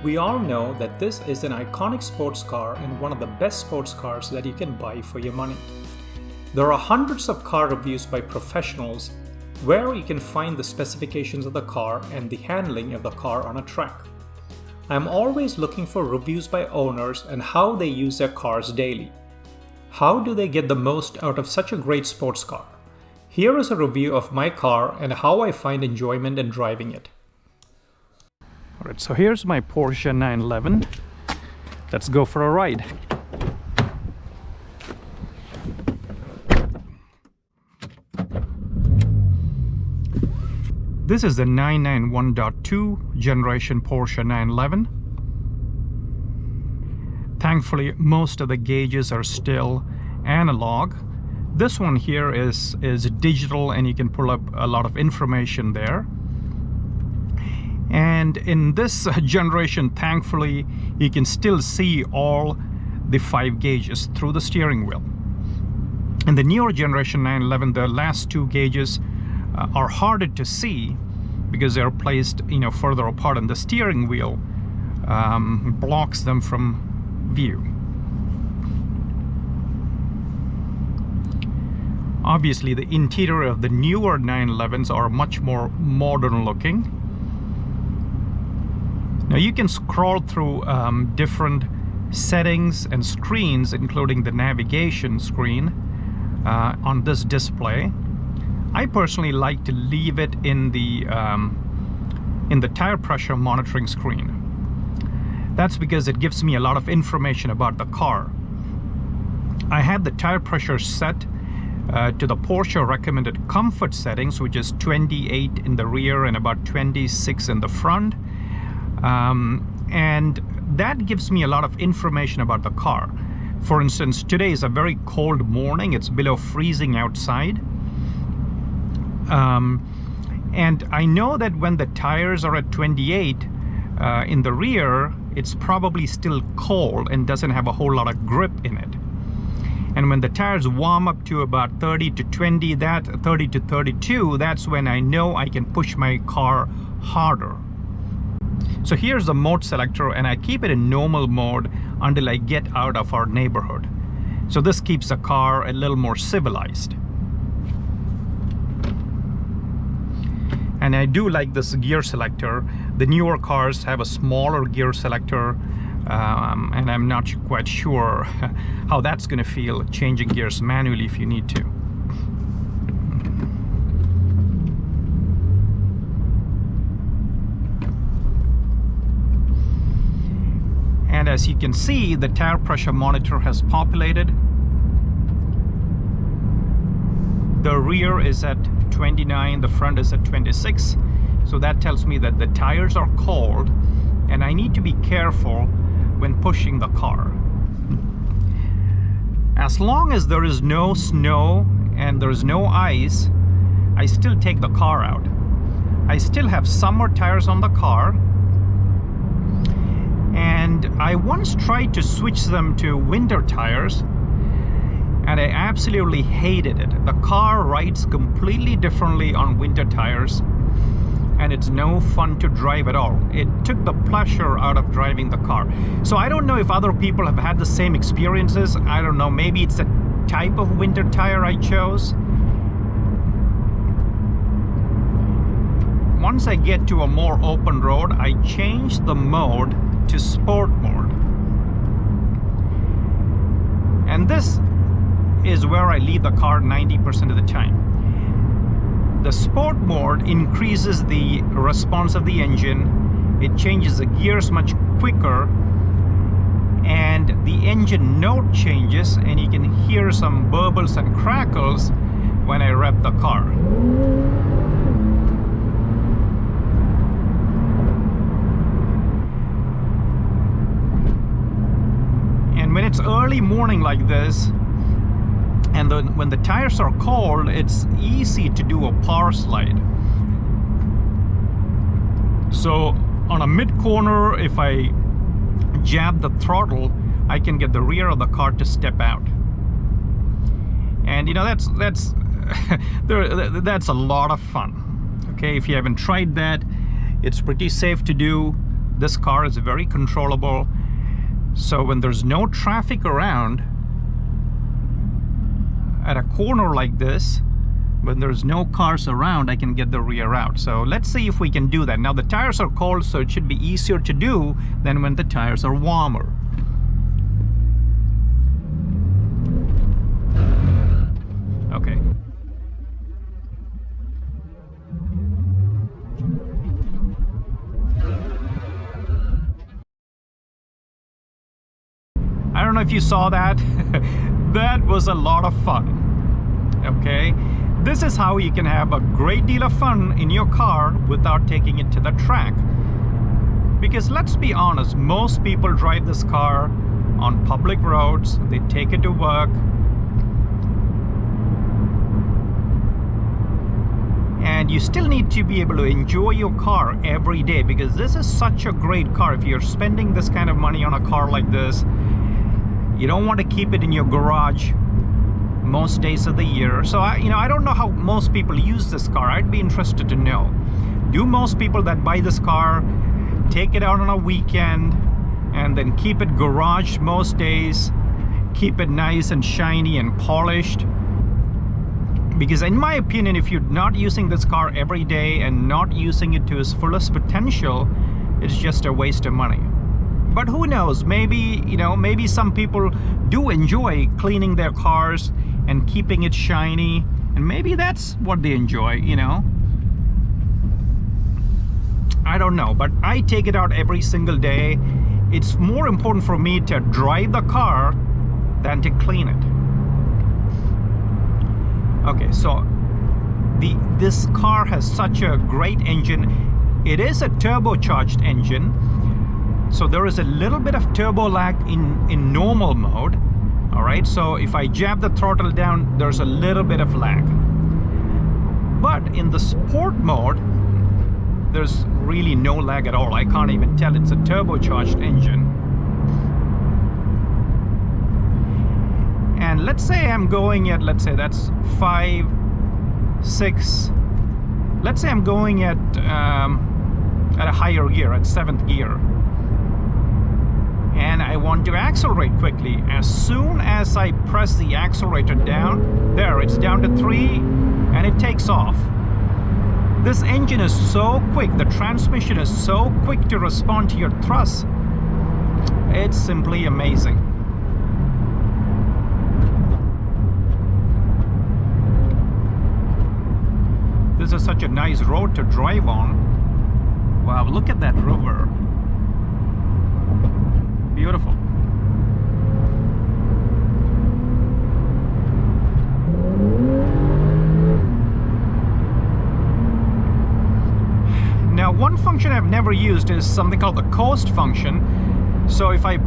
We all know that this is an iconic sports car and one of the best sports cars that you can buy for your money. There are hundreds of car reviews by professionals where you can find the specifications of the car and the handling of the car on a track. I'm always looking for reviews by owners and how they use their cars daily. How do they get the most out of such a great sports car? Here is a review of my car and how I find enjoyment in driving it. Alright, so here's my Porsche 911. Let's go for a ride. This is the 991.2 generation Porsche 911. Thankfully, most of the gauges are still analog. This one here is digital, and you can pull up a lot of information there. And in this generation, thankfully, you can still see all the 5 gauges through the steering wheel. In the newer generation 911, the last 2 gauges are harder to see because they're placed, further apart, and the steering wheel blocks them from view. Obviously, the interior of the newer 911s are much more modern looking. Now you can scroll through different settings and screens, including the navigation screen on this display. I personally like to leave it in the tire pressure monitoring screen. That's because it gives me a lot of information about the car. I have the tire pressure set to the Porsche recommended comfort settings, which is 28 in the rear and about 26 in the front. And that gives me a lot of information about the car. For instance, today is a very cold morning. It's below freezing outside. And I know that when the tires are at 28 in the rear, it's probably still cold and doesn't have a whole lot of grip in it. And when the tires warm up to about 30 to 20, 30 to 32, that's when I know I can push my car harder. So here's the mode selector, and I keep it in normal mode until I get out of our neighborhood. So this keeps the car a little more civilized. And I do like this gear selector. The newer cars have a smaller gear selector, and I'm not quite sure how that's going to feel, changing gears manually if you need to. And as you can see, the tire pressure monitor has populated. The rear is at 29, the front is at 26. So that tells me that the tires are cold and I need to be careful when pushing the car. As long as there is no snow and there is no ice, I still take the car out. I still have summer tires on the car. And I once tried to switch them to winter tires, and I absolutely hated it. The car rides completely differently on winter tires, and it's no fun to drive at all. It took the pleasure out of driving the car. So I don't know if other people have had the same experiences. I don't know, maybe it's the type of winter tire I chose. Once I get to a more open road, I change the mode to sport mode. And this is where I leave the car 90% of the time. The sport mode increases the response of the engine. It changes the gears much quicker, and the engine note changes, and you can hear some burbles and crackles when I rev the car. When it's early morning like this, and when the tires are cold, it's easy to do a power slide. So on a mid corner, if I jab the throttle, I can get the rear of the car to step out. And that's that's a lot of fun. Okay, if you haven't tried that, it's pretty safe to do. This car is very controllable. So when there's no traffic around, at a corner like this, when there's no cars around, I can get the rear out. So let's see if we can do that. Now the tires are cold, so it should be easier to do than when the tires are warmer. Okay. I don't know if you saw that. That was a lot of fun. Okay, this is how you can have a great deal of fun in your car without taking it to the track. Because let's be honest, most people drive this car on public roads. They take it to work. And you still need to be able to enjoy your car every day, because this is such a great car. If you're spending this kind of money on a car like this, you don't want to keep it in your garage most days of the year. So I don't know how most people use this car. I'd be interested to know. Do most people that buy this car take it out on a weekend and then keep it garaged most days, keep it nice and shiny and polished? Because in my opinion, if you're not using this car every day and not using it to its fullest potential, it's just a waste of money. But who knows, maybe, maybe some people do enjoy cleaning their cars and keeping it shiny, and maybe that's what they enjoy, I don't know, but I take it out every single day. It's more important for me to drive the car than to clean it. Okay, so this car has such a great engine. It is a turbocharged engine. So there is a little bit of turbo lag in normal mode. All right, so if I jab the throttle down, there's a little bit of lag. But in the sport mode, there's really no lag at all. I can't even tell it's a turbocharged engine. And let's say I'm going at, let's say that's 5, 6. Let's say I'm going at a higher gear, at 7th gear. And I want to accelerate quickly. As soon as I press the accelerator down, there, it's down to 3, and it takes off. This engine is so quick, the transmission is so quick to respond to your thrust. It's simply amazing. This is such a nice road to drive on. Wow, look at that river. Beautiful. Now, one function I've never used is something called the coast function. So if I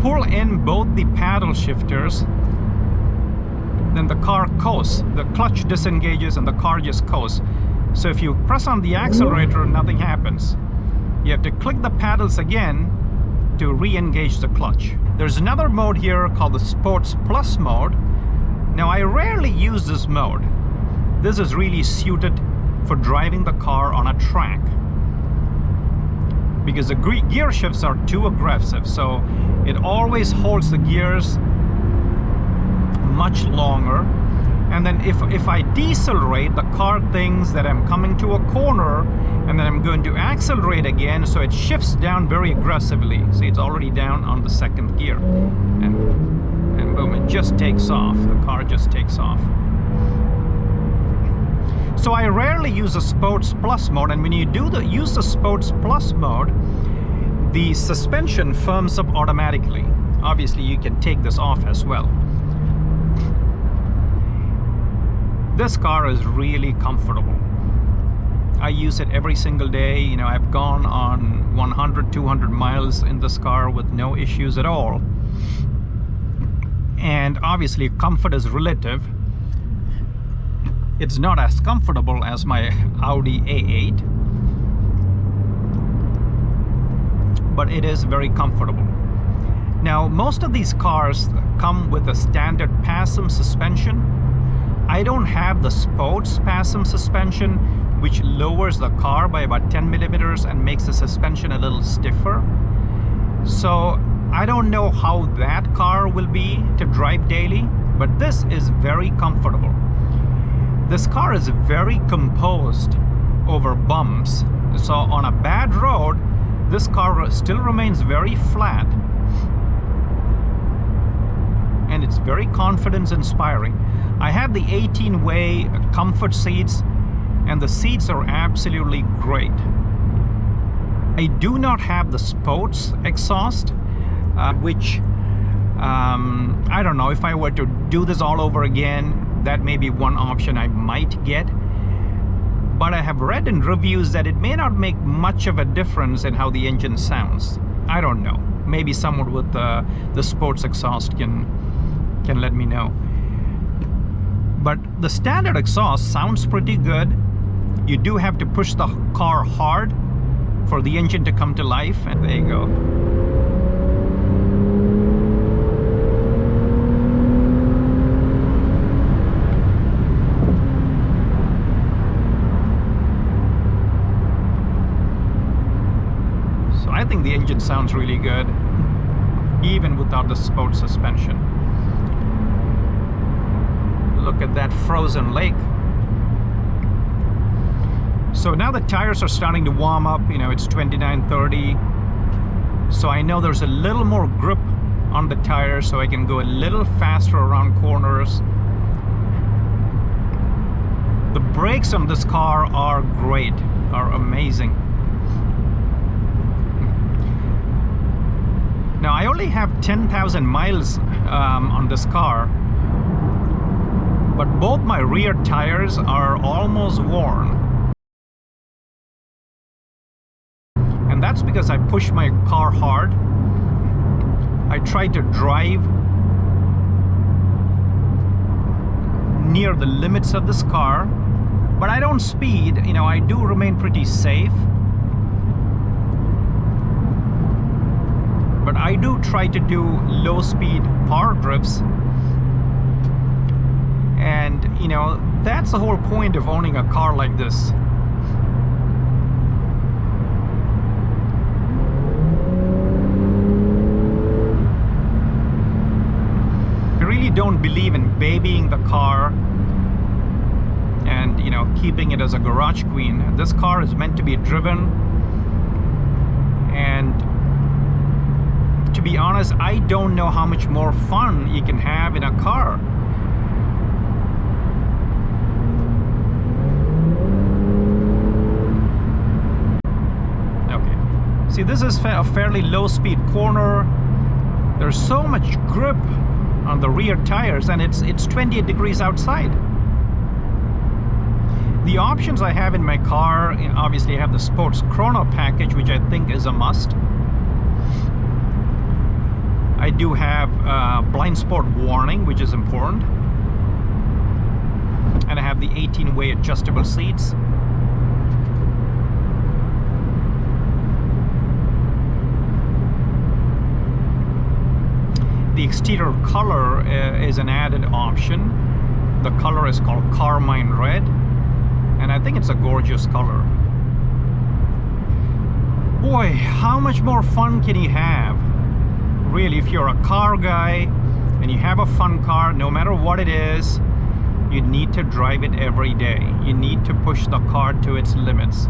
pull in both the paddle shifters, then the car coasts. The clutch disengages and the car just coasts. So if you press on the accelerator, nothing happens. You have to click the paddles again to re-engage the clutch. There's another mode here called the Sports Plus mode. Now, I rarely use this mode. This is really suited for driving the car on a track, because the gear shifts are too aggressive, so it always holds the gears much longer. And then if I decelerate, the car thinks that I'm coming to a corner, and then I'm going to accelerate again, so it shifts down very aggressively. See, it's already down on the 2nd gear, and boom, it just takes off. The car just takes off. So I rarely use the Sports Plus mode, and when you use the Sports Plus mode, the suspension firms up automatically. Obviously, you can take this off as well. This car is really comfortable. I use it every single day. I've gone on 100, 200 miles in this car with no issues at all. And obviously, comfort is relative. It's not as comfortable as my Audi A8, but it is very comfortable. Now, most of these cars come with a standard PASM suspension. I don't have the sports PASM suspension which lowers the car by about 10 millimeters and makes the suspension a little stiffer. So I don't know how that car will be to drive daily, but this is very comfortable. This car is very composed over bumps. So on a bad road, this car still remains very flat. And it's very confidence inspiring. I have the 18-way comfort seats, and the seats are absolutely great. I do not have the sports exhaust, which I don't know, if I were to do this all over again, that may be one option I might get. But I have read in reviews that it may not make much of a difference in how the engine sounds. I don't know. Maybe someone with the sports exhaust can let me know. But the standard exhaust sounds pretty good. You do have to push the car hard for the engine to come to life, and there you go. So I think the engine sounds really good, even without the sport suspension. Look at that frozen lake. So now the tires are starting to warm up. You know, it's 29:30. So I know there's a little more grip on the tires, so I can go a little faster around corners. The brakes on this car are great, are amazing. Now I only have 10,000 miles on this car, but both my rear tires are almost worn. And that's because I push my car hard. I try to drive near the limits of this car, but I don't speed. You know, I do remain pretty safe. But I do try to do low speed power drifts. And, you know, that's the whole point of owning a car like this. I really don't believe in babying the car and, you know, keeping it as a garage queen. This car is meant to be driven. And to be honest, I don't know how much more fun you can have in a car. See, this is a fairly low-speed corner. There's so much grip on the rear tires, and it's 28 degrees outside. The options I have in my car, obviously I have the Sports Chrono package, which I think is a must. I do have blind spot warning, which is important. And I have the 18-way adjustable seats. The exterior color is an added option. The color is called Carmine Red, and I think it's a gorgeous color. Boy, how much more fun can you have? Really, if you're a car guy and you have a fun car, no matter what it is, you need to drive it every day. You need to push the car to its limits.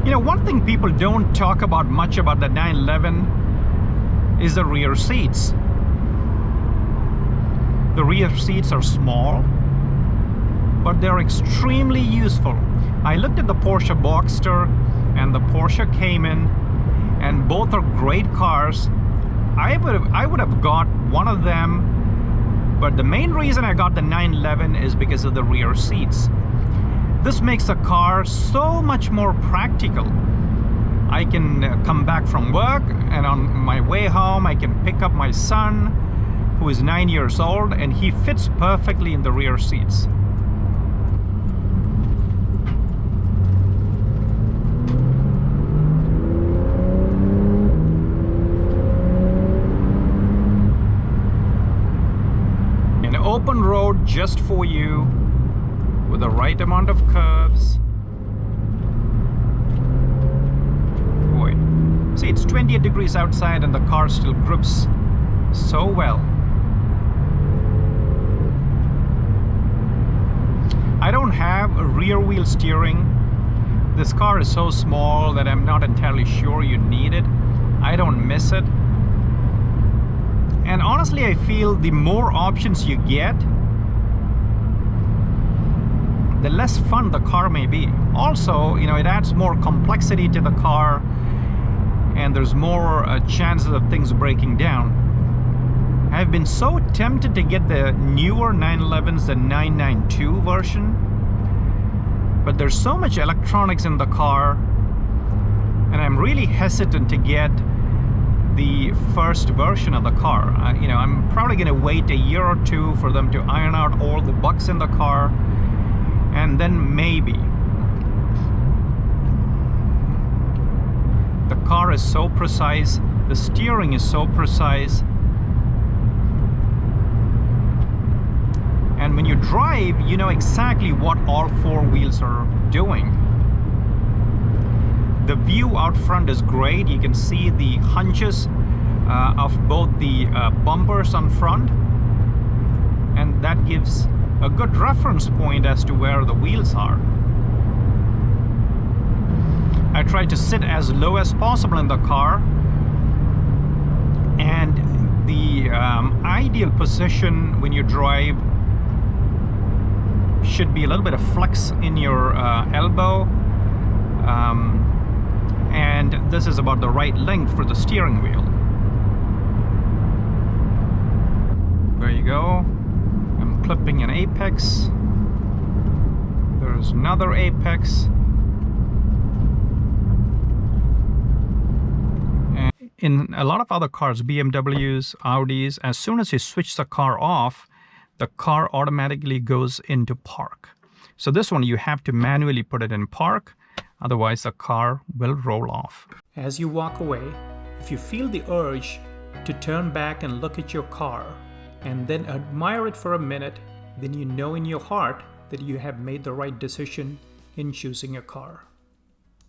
You know, one thing people don't talk about much about the 911 is the rear seats. The rear seats are small, but they're extremely useful. I looked at the Porsche Boxster and the Porsche Cayman, and both are great cars. I would have got one of them, but the main reason I got the 911 is because of the rear seats. This makes the car so much more practical. I can come back from work, and on my way home I can pick up my son, who is 9 years old, and he fits perfectly in the rear seats. open road just for you with the right amount of curves. Boy, see, it's 28 degrees outside and the car still grips so well. I don't have a rear wheel steering. This car is so small that I'm not entirely sure you need it. I don't miss it. And honestly, I feel the more options you get, the less fun the car may be. Also, you know, it adds more complexity to the car and there's more chances of things breaking down. I've been so tempted to get the newer 911s, the 992 version, but there's so much electronics in the car and I'm really hesitant to get the first version of the car. You know, I'm probably going to wait a year or two for them to iron out all the bugs in the car, and then maybe. The car is so precise, the steering is so precise, and when you drive, you know exactly what all four wheels are doing. The view out front is great. You can see the hunches of both the bumpers on front, and that gives a good reference point as to where the wheels are. I try to sit as low as possible in the car, and the ideal position when you drive should be a little bit of flex in your elbow. And this is about the right length for the steering wheel. There you go. I'm clipping an apex. There's another apex. And in a lot of other cars, BMWs, Audis, as soon as you switch the car off, the car automatically goes into park. So this one, you have to manually put it in park. Otherwise, the car will roll off. As you walk away, if you feel the urge to turn back and look at your car and then admire it for a minute, then you know in your heart that you have made the right decision in choosing a car.